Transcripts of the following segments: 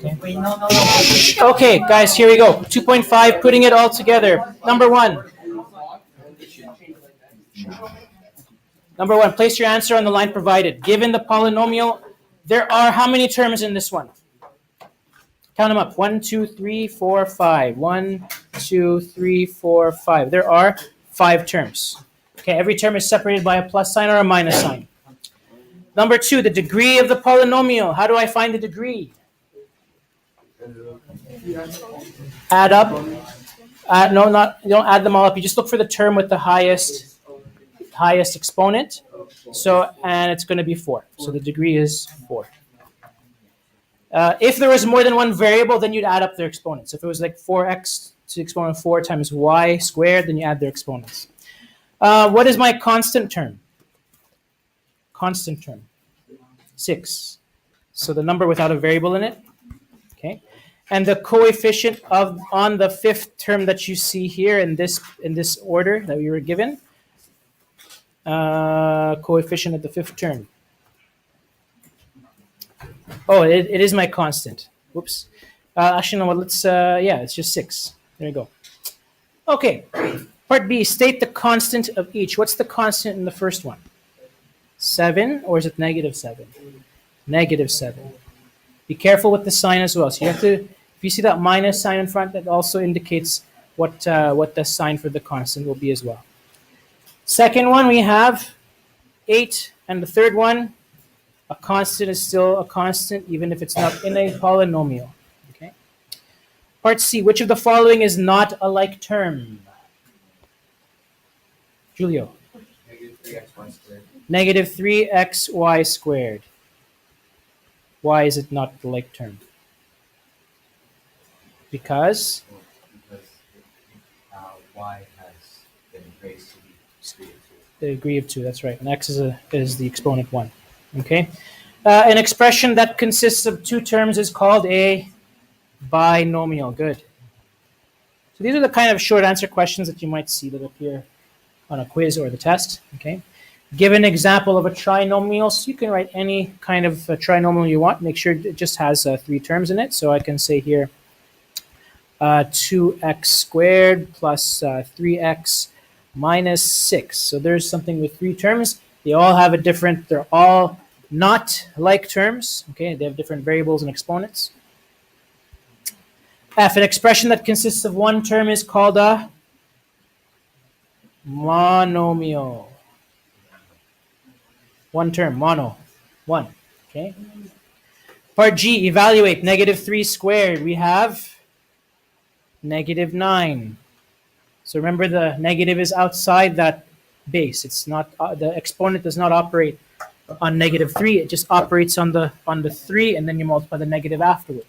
Wait, no. Okay, guys, here we go. 2.5, putting it all together. Number one. Place your answer on the line provided. Given the polynomial, there are how many terms in this one? Count them up. 1, 2, 3, 4, 5. 1, 2, 3, 4, 5. There are 5 terms. Okay, every term is separated by a plus sign or a minus sign. Number 2, the degree of the polynomial. How do I find the degree? Add up. No, you don't add them all up. You just look for the term with the highest exponent. And it's going to be 4. So the degree is 4. If there was more than one variable, then you'd add up their exponents. If it was like 4x to the exponent of 4 times y squared, then you add their exponents. What is my constant term? Constant term. 6. So the number without a variable in it. Okay. And the coefficient on the 5th term that you see here in this order that we were given. Coefficient of the 5th term. Oh, it is my constant. Whoops. Actually, no. Let's. It's just 6. There you go. Okay. Part B. State the constant of each. What's the constant in the first one? 7, or is it negative 7? Negative 7. Be careful with the sign as well. So you have to. If you see that minus sign in front, that also indicates what the sign for the constant will be as well. Second one, we have 8, and the third one, a constant is still a constant, even if it's not in a polynomial. Okay. Part C, which of the following is not a like term? Julio. Negative 3xy squared. Why is it not the like term? Because y has been raised to the degree of 2. The degree of 2, that's right. And x is the exponent 1. Okay. An expression that consists of 2 terms is called a binomial. Good. So these are the kind of short answer questions that you might see that appear on a quiz or the test. Okay. Give an example of a trinomial. So you can write any kind of trinomial you want. Make sure it just has 3 terms in it. So I can say here 2x squared plus 3x minus 6. So there's something with 3 terms. They all have they're all not like terms. Okay, they have different variables and exponents. F, an expression that consists of 1 term is called a monomial. 1 term, mono, 1. Okay. Part G, evaluate negative 3 squared. We have negative 9. So remember, the negative is outside that base. It's not the exponent does not operate on negative 3. It just operates on the 3, and then you multiply the negative afterward.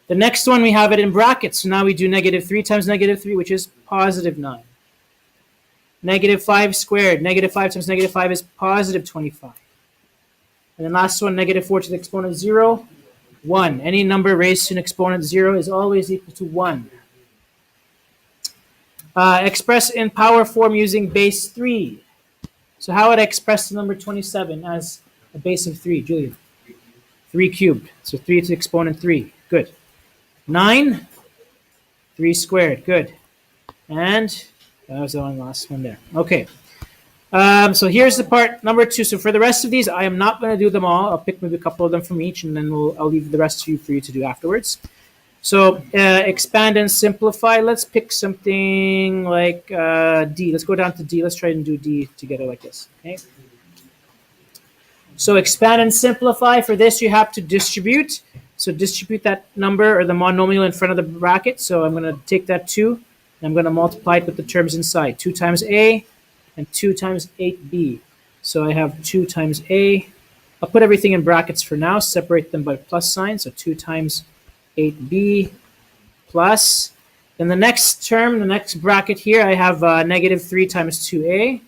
The next one, we have it in brackets. So now we do negative 3 times negative 3, which is positive 9. Negative 5 squared. Negative 5 times negative 5 is positive 25. And then last one, negative 4 to the exponent 0, 1. Any number raised to an exponent 0 is always equal to 1. Express in power form using base 3. So how would I express the number 27 as a base of 3, Julian? 3 cubed. So 3 to the exponent 3. Good. 9, 3 squared. Good. And that was the last one there. Okay. So here's the part number 2. So for the rest of these, I am not going to do them all. I'll pick maybe a couple of them from each, and then I'll leave the rest to you for you to do afterwards. So expand and simplify. Let's pick something like D. Let's go down to D. Let's try and do D together like this. Okay. So expand and simplify. For this, you have to distribute. So distribute that number or the monomial in front of the bracket. So I'm going to take that 2, and I'm going to multiply it with the terms inside. 2 times A and 2 times 8B. So I have 2 times A. I'll put everything in brackets for now. Separate them by plus sign. So 2 times 8b plus, then the next term, the next bracket here, I have negative 3 times 2a,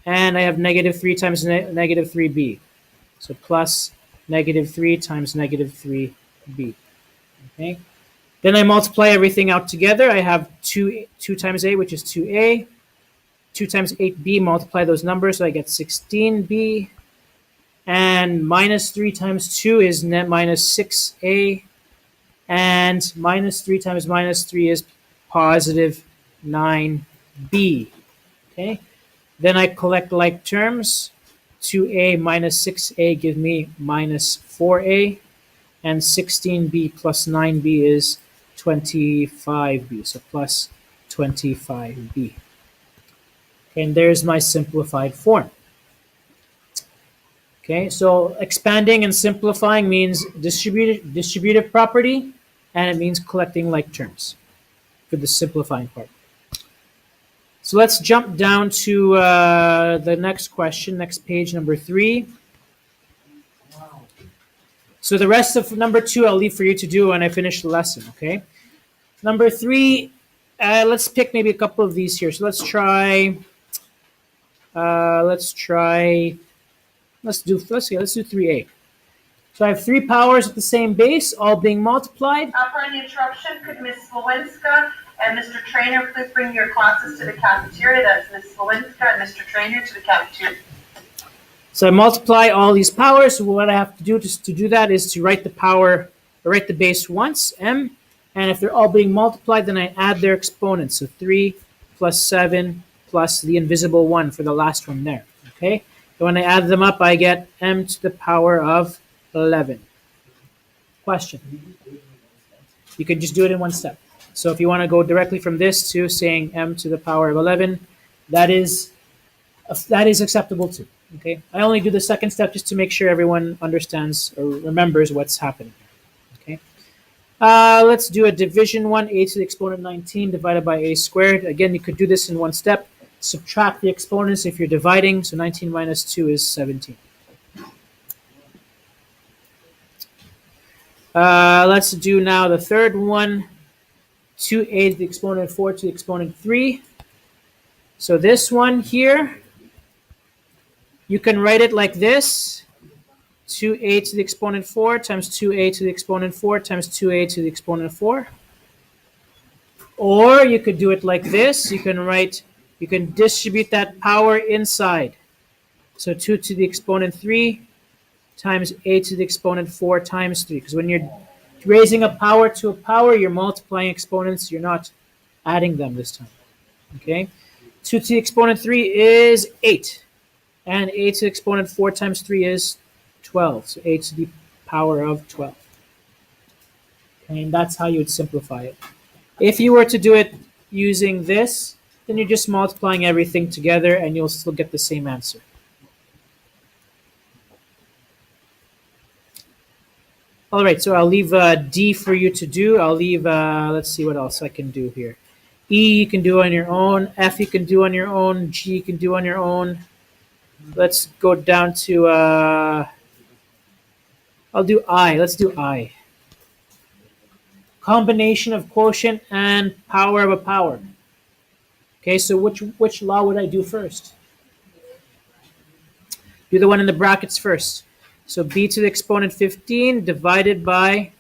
and I have negative 3 times negative 3b, so plus negative 3 times negative 3b. Okay, then I multiply everything out together. I have 2 times a, which is 2a, 2 times 8b, multiply those numbers, so I get 16b And minus 3 times 2 is net minus 6a. And minus 3 times minus 3 is positive 9b. Okay? Then I collect like terms. 2a minus 6a give me minus 4a. And 16b plus 9b is 25b. So plus 25b. Okay, and there's my simplified form. Okay, so expanding and simplifying means distributive property, and it means collecting like terms for the simplifying part. So let's jump down to the next question, next page, number 3. So the rest of number 2 I'll leave for you to do when I finish the lesson, okay? Number 3, let's pick maybe a couple of these here. So let's try, let's do 3a. So I have 3 powers at the same base, all being multiplied. For an interruption, could Ms. Slowinska and Mr. Trainer please bring your classes to the cafeteria? That's Ms. Slowinska and Mr. Trainer to the cafeteria. So I multiply all these powers. So what I have to do to do that is to write the base once, m, and if they're all being multiplied, then I add their exponents. So 3 plus 7 plus the invisible 1 for the last one there, okay? And when I add them up, I get m to the power of 11. Question? You could just do it in one step. So if you want to go directly from this to saying m to the power of 11, that is acceptable too. Okay, I only do the second step just to make sure everyone understands or remembers what's happening. Okay, let's do a division one. A to the exponent 19 divided by a squared. Again, you could do this in one step. Subtract the exponents if you're dividing. So 19 minus 2 is 17. Let's do now the third one. 2a to the exponent 4 to the exponent 3. So this one here, you can write it like this. 2a to the exponent 4 times 2a to the exponent 4 times 2a to the exponent 4. Or you could do it like this. You can distribute that power inside. So 2 to the exponent 3 times a to the exponent 4 times 3. Because when you're raising a power to a power, you're multiplying exponents. You're not adding them this time. Okay? 2 to the exponent 3 is 8. And a to the exponent 4 times 3 is 12. So a to the power of 12. Okay, and that's how you would simplify it. If you were to do it using this, then you're just multiplying everything together and you'll still get the same answer. All right, so I'll leave D for you to do. I'll leave, let's see what else I can do here. E you can do on your own. F you can do on your own. G you can do on your own. Let's go down to, I'll do I. Let's do I. Combination of quotient and power of a power. Okay, so which law would I do first? Do the one in the brackets first. So b to the exponent 15 divided by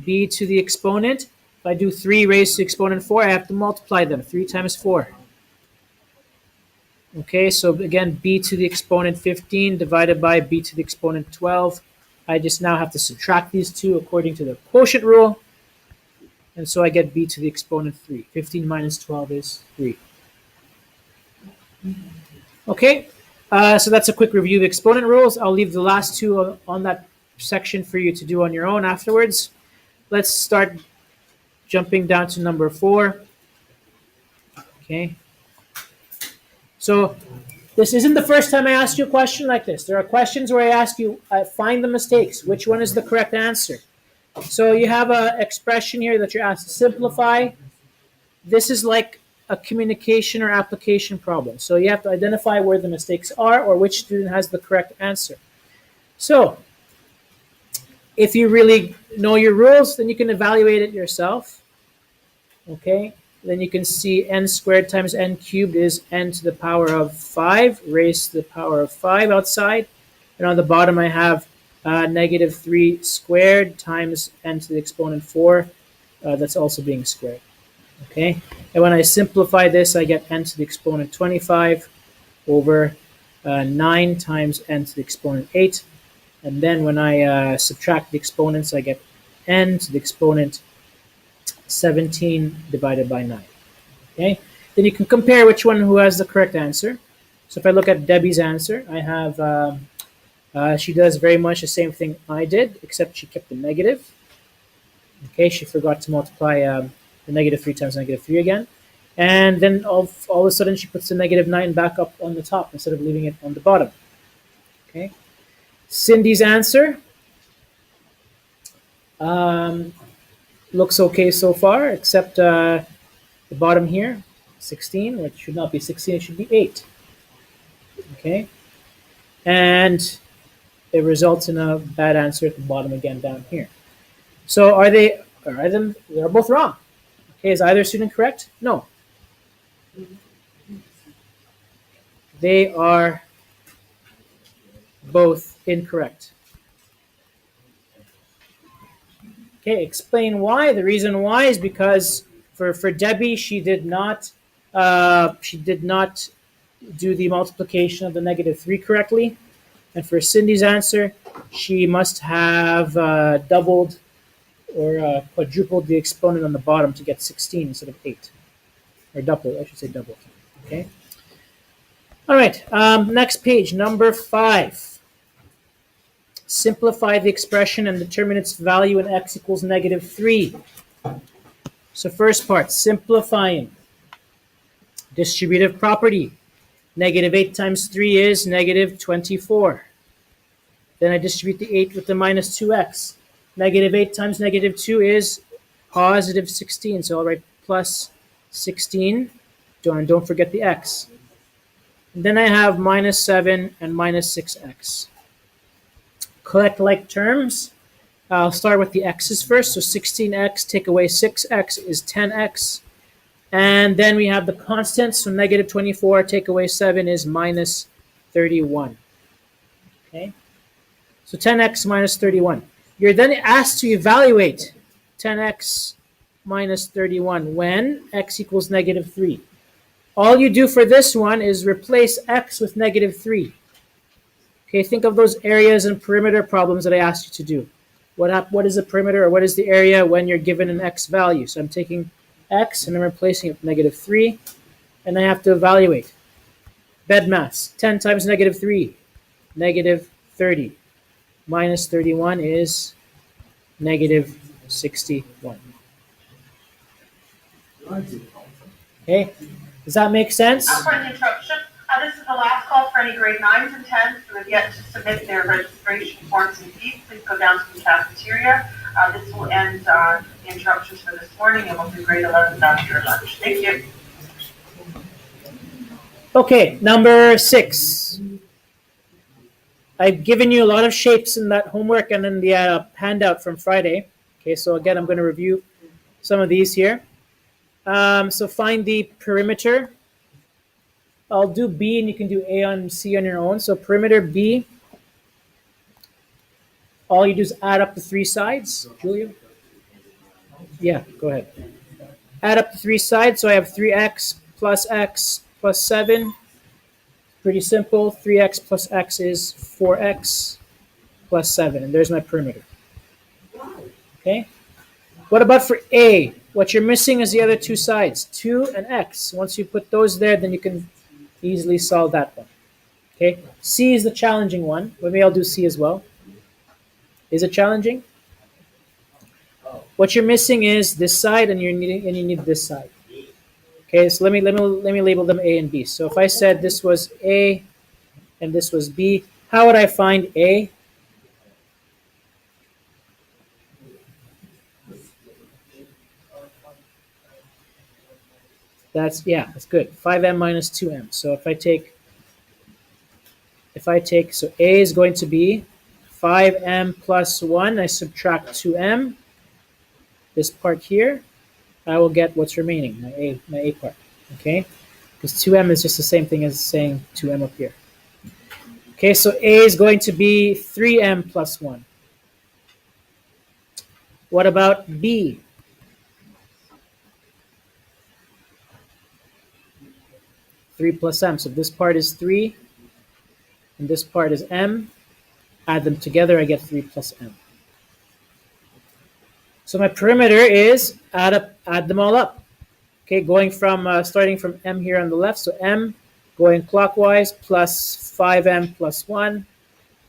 b to the exponent. If I do 3 raised to the exponent 4, I have to multiply them. 3 times 4. Okay, so again, b to the exponent 15 divided by b to the exponent 12. I just now have to subtract these two according to the quotient rule. And so I get b to the exponent 3. 15 minus 12 is 3. Okay, so that's a quick review of exponent rules. I'll leave the last two on that section for you to do on your own afterwards. Let's start jumping down to number 4. Okay. So this isn't the first time I asked you a question like this. There are questions where I ask you, find the mistakes. Which one is the correct answer? So you have an expression here that you're asked to simplify. This is like a communication or application problem. So you have to identify where the mistakes are or which student has the correct answer. So if you really know your rules, then you can evaluate it yourself. Okay, then you can see n squared times n cubed is n to the power of 5 raised to the power of 5 outside. And on the bottom I have negative 3 squared times n to the exponent 4. That's also being squared. Okay, and when I simplify this, I get n to the exponent 25 over 9 times n to the exponent 8. And then when I subtract the exponents, I get n to the exponent 17 divided by 9. Okay? Then you can compare which one who has the correct answer. So if I look at Debbie's answer, I have she does very much the same thing I did, except she kept the negative. Okay, she forgot to multiply the negative 3 times negative 3 again. And then all of a sudden she puts the negative 9 back up on the top instead of leaving it on the bottom. Okay. Cindy's answer looks okay so far, except the bottom here, 16, which should not be 16, it should be 8. Okay. And it results in a bad answer at the bottom again down here. So are they, they're both wrong. Okay, is either student correct? No. They are both incorrect. Okay, explain why. The reason why is because for Debbie, she did not do the multiplication of the negative 3 correctly. And for Cindy's answer, she must have doubled or quadrupled the exponent on the bottom to get 16 instead of 8. Or double, I should say double. Okay. All right, next page, number 5. Simplify the expression and determine its value in x equals negative 3. So first part, simplifying. Distributive property. Negative 8 times 3 is negative 24. Then I distribute the 8 with the minus 2x. Negative 8 times negative 2 is positive 16. So I'll write plus 16. Don't forget the x. And then I have minus 7 and minus 6x. Collect like terms. I'll start with the x's first. So 16x take away 6x is 10x. And then we have the constants. So negative 24 take away 7 is minus 31. Okay. So 10x minus 31. You're then asked to evaluate 10x minus 31 when x equals negative 3. All you do for this one is replace x with negative 3. Okay, think of those areas and perimeter problems that I asked you to do. What is the perimeter or what is the area when you're given an x value? So I'm taking x and I'm replacing it with negative 3. And I have to evaluate. Bed mass, 10 times negative 3, negative 30. Minus 31 is negative 61. Okay, does that make sense? For an interruption, this is the last call for any grade 9s and 10s who have yet to submit their registration forms and fees. Please go down to the cafeteria. This will end the interruptions for this morning, and we'll do grade 11s after your lunch. Thank you. Okay, number 6. I've given you a lot of shapes in that homework and in the handout from Friday. Okay, so again, I'm going to review some of these here. So find the perimeter. I'll do B and you can do A on C on your own. So perimeter B, all you do is add up the 3 sides. Julia? Yeah, go ahead. Add up the 3 sides. So I have 3x plus 7. Pretty simple. 3x plus x is 4x plus 7. And there's my perimeter. Okay. What about for A? What you're missing is the other 2 sides, 2 and x. Once you put those there, then you can easily solve that one. Okay. C is the challenging one. Maybe I'll do C as well. Is it challenging? What you're missing is this side, and you need this side. Okay, so let me label them A and B. So if I said this was A and this was B, how would I find A? That's good. 5m minus 2m. So if I take, so A is going to be 5m plus 1. I subtract 2m. This part here, I will get what's remaining, my A part, okay? Because 2m is just the same thing as saying 2m up here. Okay, so A is going to be 3m plus 1. What about B? Three plus m. So this part is 3, and this part is m. Add them together, I get 3 plus m. So my perimeter is add them all up. Okay, going from starting from m here on the left, so m going clockwise plus 5m plus 1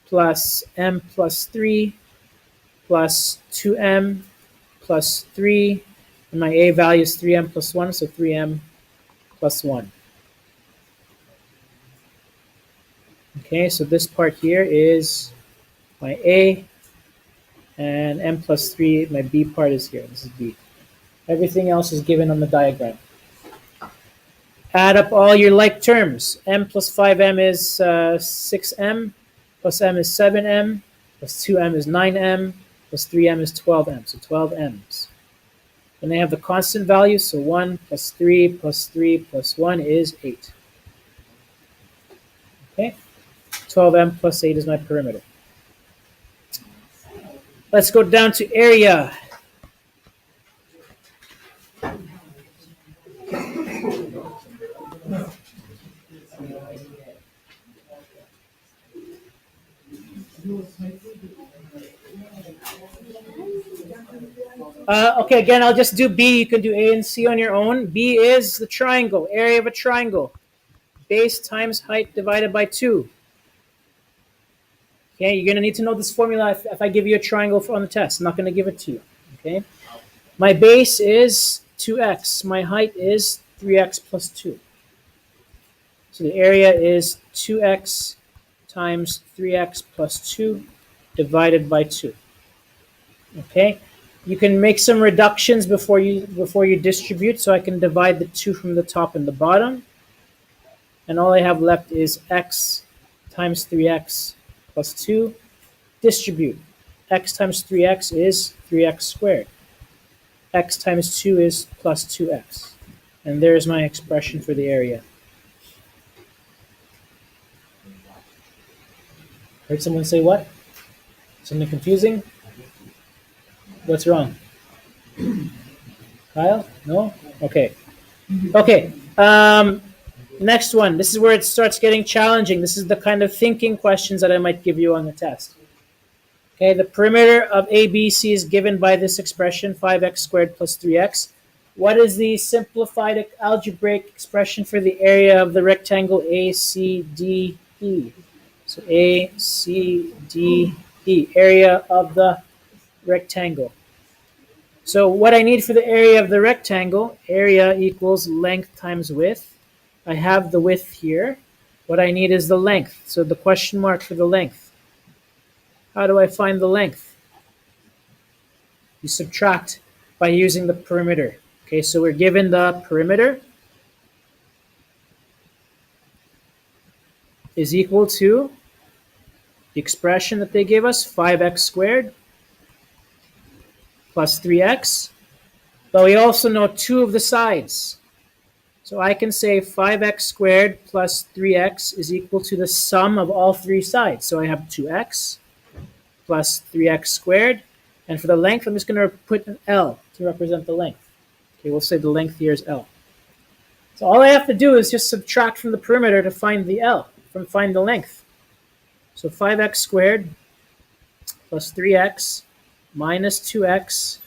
plus m plus 3 plus 2m plus 3, and my a value is 3m plus 1, so 3m plus 1. Okay, so this part here is my a, and m plus 3, my b part is here. This is b. Everything else is given on the diagram. Add up all your like terms. M plus 5m is 6m, plus m is 7m, plus 2m is 9m, plus 3m is 12m, so 12 m's. And they have the constant value, so 1 plus 3 plus 3 plus 1 is 8. Okay, 12m plus 8 is my perimeter. Let's go down to area. Okay, again, I'll just do B. You can do A and C on your own. B is the triangle, area of a triangle. Base times height divided by 2. Okay, you're going to need to know this formula if I give you a triangle on the test. I'm not going to give it to you. Okay, my base is 2x. My height is 3x plus 2. So the area is 2x times 3x plus 2 divided by 2. Okay, you can make some reductions before you distribute, so I can divide the 2 from the top and the bottom. And all I have left is x times 3x plus 2. Distribute. X times 3x is 3x squared. X times 2 is plus 2x. And there's my expression for the area. Heard someone say what? Something confusing? What's wrong? Kyle? No? Okay. Okay. Next one. This is where it starts getting challenging. This is the kind of thinking questions that I might give you on the test. Okay, the perimeter of ABC is given by this expression, 5x squared plus 3x. What is the simplified algebraic expression for the area of the rectangle ACDE? So ACDE, area of the rectangle. So what I need for the area of the rectangle, area equals length times width. I have the width here. What I need is the length. So the question mark for the length. How do I find the length? You subtract by using the perimeter. Okay, so we're given the perimeter is equal to the expression that they gave us, 5x squared plus 3x. But we also know 2 of the sides. So I can say 5x squared plus 3x is equal to the sum of all 3 sides. So I have 2x plus 3x squared. And for the length, I'm just going to put an L to represent the length. Okay, we'll say the length here is L. So all I have to do is just subtract from the perimeter to find the L, find the length. So 5x squared plus 3x minus 2x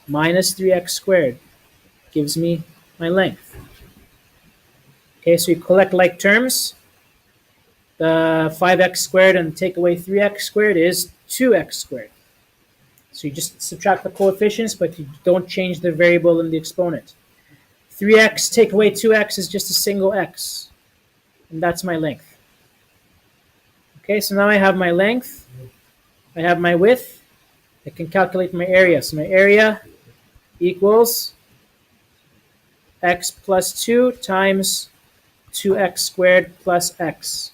minus 3x squared gives me my length. Okay, so you collect like terms. The 5x squared and take away 3x squared is 2x squared. So you just subtract the coefficients, but you don't change the variable in the exponent. 3x take away 2x is just a single x. And that's my length. Okay, so now I have my length. I have my width. I can calculate my area. So my area equals x plus 2 times 2x squared plus x.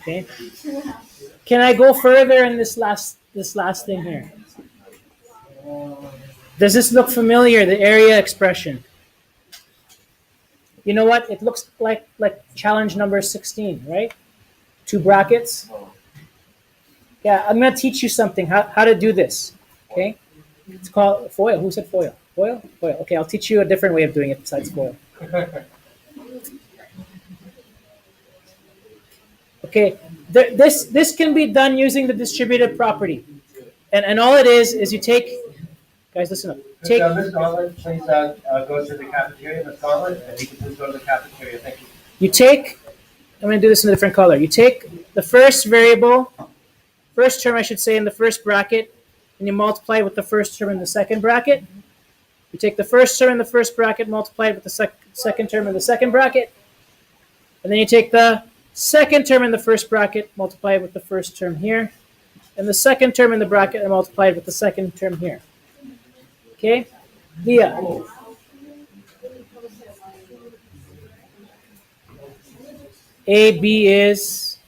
Okay. Can I go further in this last thing here? Does this look familiar, the area expression? You know what? It looks like challenge number 16, right? 2 brackets. Yeah, I'm going to teach you something, how to do this. Okay? It's called FOIL. Who said FOIL? FOIL? FOIL. Okay, I'll teach you a different way of doing it besides FOIL. Okay, this can be done using the distributive property. And all it is you take, guys, listen up. Take, Ms. Garland, please go to the cafeteria, Ms. Garland, and you can please go to the cafeteria. Thank you. you take, I'm going to do this in a different color. You take the first variable, first term I should say in the first bracket, and you multiply it with the first term in the second bracket. You take the first term in the first bracket, multiply it with the second term in the second bracket, and then you take the second term in the first bracket, multiply it with the first term here, and the second term in the bracket, and multiply it with the second term here. Okay? Via. AB is,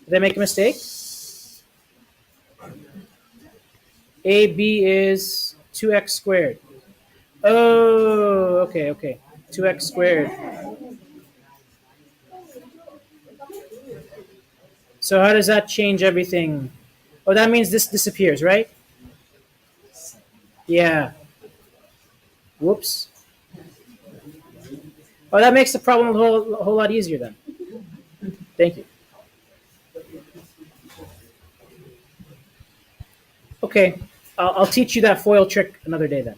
did I make a mistake? AB is 2x squared. Oh, okay. 2x squared. So how does that change everything? Oh, that means this disappears, right? Yeah. Whoops. Oh, that makes the problem a whole lot easier then. Thank you. Okay, I'll teach you that FOIL trick another day then.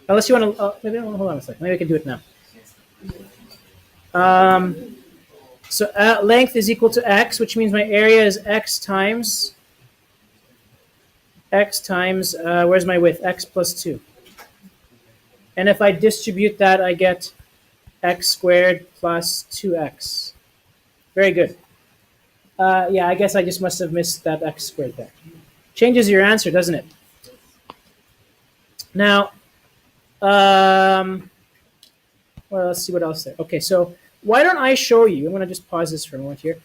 Unless you want to, maybe hold on a second. Maybe I can do it now. So length is equal to x, which means my area is x times, where's my width? X plus 2. And if I distribute that, I get x squared plus 2x. Very good. Yeah, I guess I just must have missed that x squared there. Changes your answer, doesn't it? Now, well, let's see what else there. Okay, so why don't I show you, I'm going to just pause this for a moment here.